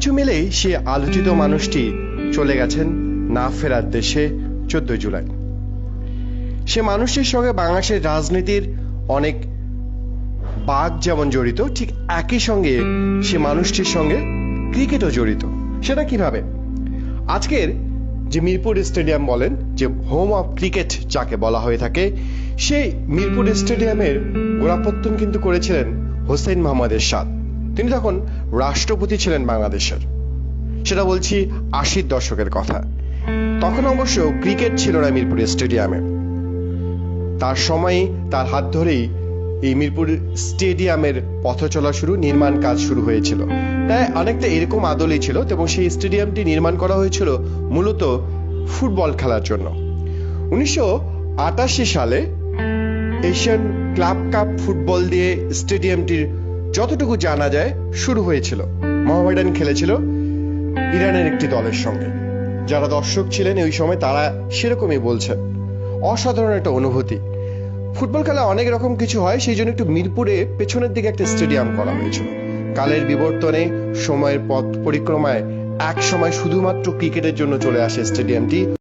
সবকিছু মিলেই সে আলোচিত মানুষটি চলে গেছেন না ফেরার দেশে 14 জুলাই। সে মানুষটির সঙ্গে বাংলাদেশের রাজনীতির অনেক বাঘ যেমন জড়িত, ঠিক একই সঙ্গে সে মানুষটির সঙ্গে ক্রিকেটও জড়িত। সেটা কিভাবে? আজকের যে মিরপুর স্টেডিয়াম বলেন, যে হোম অফ ক্রিকেট যাকে বলা হয়ে থাকে, সেই মিরপুর স্টেডিয়ামের গোড়াপত্তন কিন্তু করেছিলেন হোসেন মোহাম্মদ এরশাদ। তিনি তখন রাষ্ট্রপতি ছিলেন বাংলাদেশের। সেটা বলছি 80-র দশকের কথা। তখন অবশ্য ক্রিকেট ছিল না মিরপুর স্টেডিয়ামে। তার সময় তার হাত ধরেই এই মিরপুর স্টেডিয়ামের পথ চলা শুরু, নির্মাণ কাজ শুরু হয়েছিল। তাই অনেকটা এরকম আদলই ছিল, এবং সেই স্টেডিয়ামটি নির্মাণ করা হয়েছিল মূলত ফুটবল খেলার জন্য। 1988 সালে এশিয়ান ক্লাব কাপ ফুটবল দিয়ে স্টেডিয়ামটির যতটুকু জানা যায় শুরু হয়েছিল। মোহামেডান খেলেছিল ইরানের একটি দলের সঙ্গে। যারা দর্শক ছিলেন ওই সময় তারা সেরকমই বলছেন। অসাধারণ একটা অনুভূতি। ফুটবল খেলা অনেক রকম কিছু হয়, সেই জন্য একটু মিরপুরে পেছনের দিকে একটা স্টেডিয়াম করা হয়েছিল। কালের বিবর্তনে, সময়ের পথ পরিক্রমায় এক সময় শুধুমাত্র ক্রিকেটের জন্য চলে আসে স্টেডিয়ামটি।